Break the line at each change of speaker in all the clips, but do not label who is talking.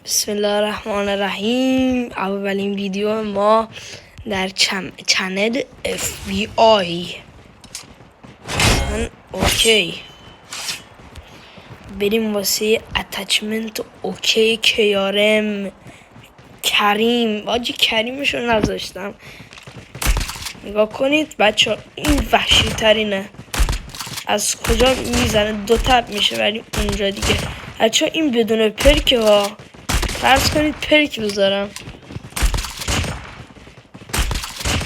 بسم الله الرحمن الرحیم. اولین ویدیو ما در چنل FBI. اوکی بریم واسه اتچمنت. اوکی کیارم کریم واجی کریمشو نذاشتم. نگاه کنید بچه، این وحشی ترینه. از کجا میزنه؟ دو تپ میشه ولی اونجا دیگه. بچه این بدون پرکه ها. فرض کنید پرک بذارم.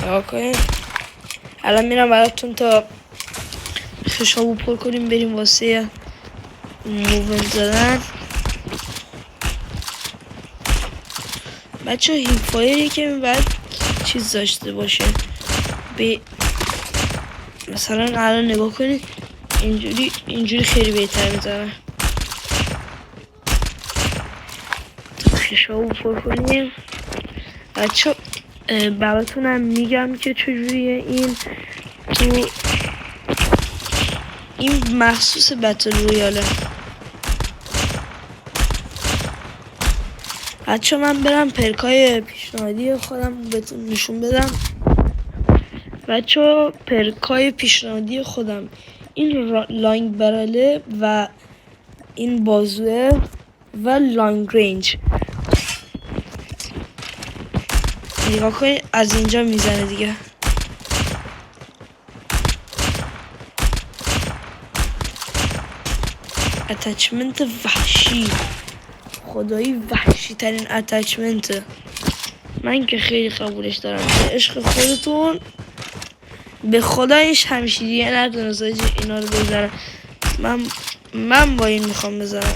نگاه کنید الان میرم براتون تا خشابو پر کنیم بریم واسه موومنت زدن. بچه هیپ فایری که باید چیز داشته باشه. مثلا الان نگاه کنید اینجوری خیلی بهتر میزنه. خشابو پر کنیم بچه. براتونم میگم که چجوریه این مخصوص بتل رویاله. بچه من برم پرکای پیشنهادی خودم بهتون نشون بدم. بچه پرکای پیشنهادی خودم این لانگ براله و این بازوه و لانگ رنج. نگاه کنید از اینجا میزنه دیگه. اتچمنت وحشی، خدایی وحشی ترین اتچمنت. من که خیلی قبولش دارم. به عشق خودتون به خدا این شمشیریه نتونست اینا رو بزنم. من با این میخوام بزنم.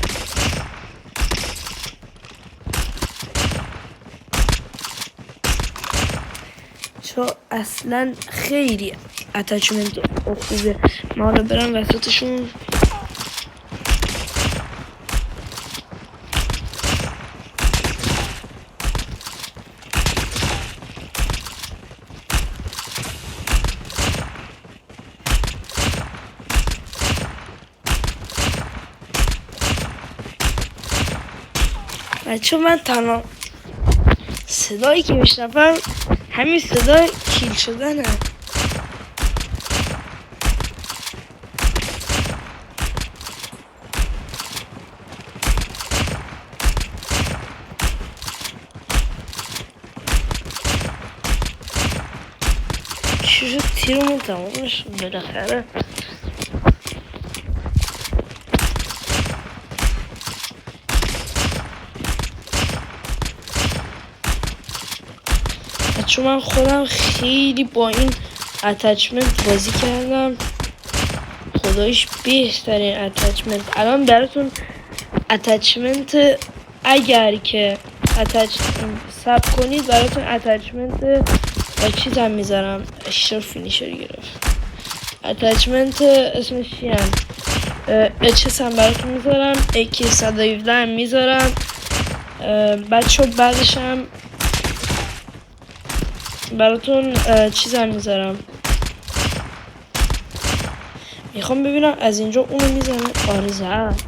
چون اصلا خیلی اتچمنت خوبه. ما حالا برم وسطشون. بچه من تنها صدایی که میشنفم همین صدای کیل شدنه. چجور تیرمون تمامش بالاخره. چون من خودم خیلی با این اتچمنت بازی کردم. خدایش بهترین اتچمنت. الان براتون اتچمنت اگر که ساب کنید براتون اتچمنت با چیز هم میذارم. اشتر فینیشر گرفت. اتچمنت اسمش چی هم اچس هم براتون میذارم. AK 117 هم میذارم بچه. بعدش هم براتون چیزم میذارم. میخوام ببینم از اینجا اونو میزنه. آره زد.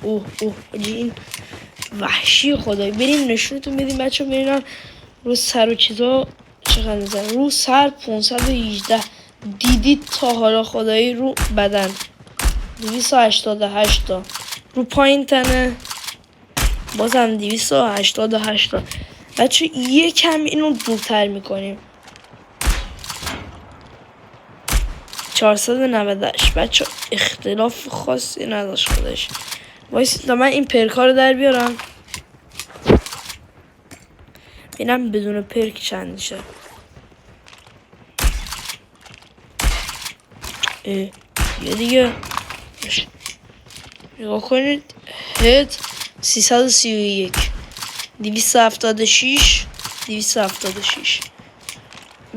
اوه این وحشی خدایی. بریم نشونتون بدیم بچه. ببینم رو سر و چیزا چقدر میزنه. رو سر 518 دیدید تا حالا خدایی. رو بدن 288 تا. رو پایین تنه بازم 288 تا. بچه یکم اینو دورتر میکنیم. 498 بچه. اختلاف خاصی نداشت خودش. وایسید من این پرکا رو در بیارم ببینم بدون پرک چند میشه. یه دیگه نگاه کنید. هد 331 276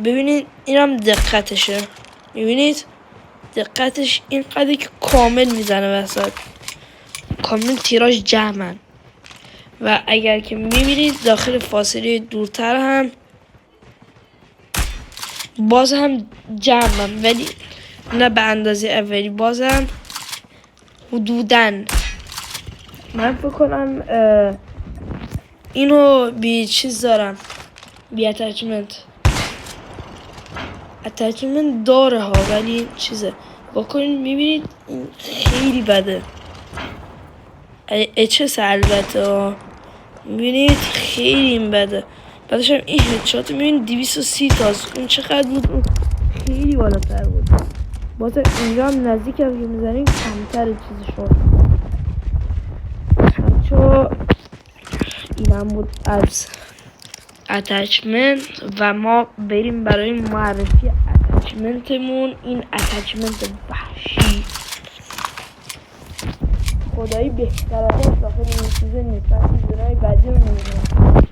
ببینید اینم دقتشه. ببینید دقتش اینقدر که کامل میزنه وسط. کامل تیراژ جمعن. و اگر که میبینید داخل فاصله دورتر هم باز هم جمعن ولی نه به اندازه اولی. بازم حدوداً من فکر کنم اینو بی چیز دارم، بی اتچمنت داره ها، ولی چیزه بکنید میبینید خیلی بده. اچس البته میبینید خیلی این بده. بعدش هم این هدشات میبینید 230 تاست. اون چقدر بود؟ اون خیلی بالاتر بود. باز اینجا هم نزدیک هم که میزنیم کمتر چیزی شد. چون اینم بود از اتچمنت و ما بریم برای معرفی اتچمنتمون. این اتچمنت وحشی خدایی بهتر از داخل این سیزن نیست. من سیزنهای بعدی رو نمیدونم.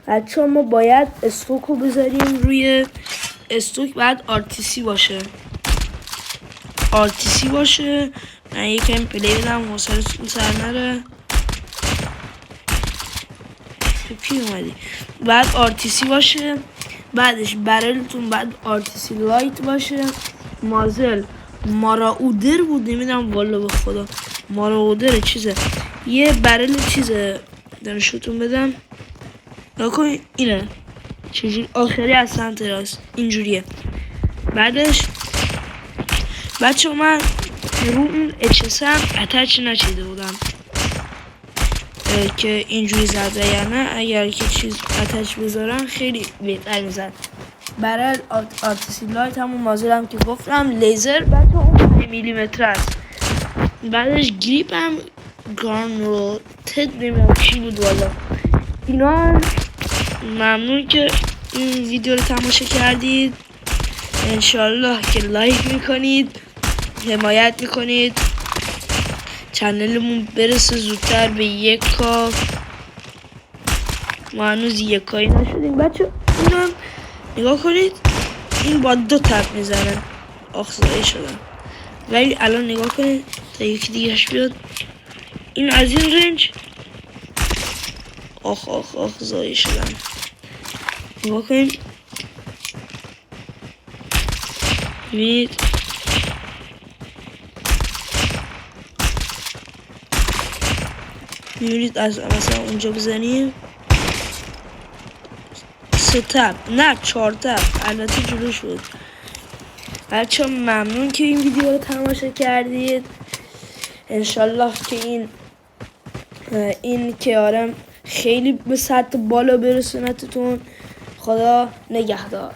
بچه ما باید استوک رو بذاریم روی استوک. بعد آرتیسی باشه. من یکم پلی بدم حوصله‌تون سر نره. کی اومدی؟ بعد آرتیسی باشه، بعدش برلتون بعد آرتیسی لایت باشه. مازل ماراودر بود، نمیدونم والا به خدا ماراودر چیزه. یه برل چیزه دانشتون بدم نکن. اینه چجوری آخری از سمت راست اینجوریه. بعدش بچه من رو اون اچس هم اتچ نچیده بودم که اینجوری زد، یعنی اگر که چیز اتچ بذارم خیلی بهتر میزد. برای آرتیسی لایت همون مازل هم که گفتم لیزر بچه اون 5 میلیمتر است. بعدش گریپ هم گرانولتد نمیدونم چی بود والا. اینا ممنون که این ویدیو رو تماشا کردید. انشالله که لایک میکنید، حمایت میکنید، چنلمون برسه زودتر به 1K. ما هنوز 1K نشدیم بچه. اینم نگاه کنید، این با 2 تپ میزنه. آخ شدم. ولی الان نگاه کنید تا یکی دیگهش بیاد. این از این رنج آخ زایی شدم. نگاه کنید ببینید میبینید از مثلا اونجا بزنیم 3 تپ نه 4 تپ البته جلوش بود. بچه ممنون که این ویدیو رو تماشا کردید. انشالله که این که آرم خیلی به سطح بالا برسونتتون. خدا نگهدار.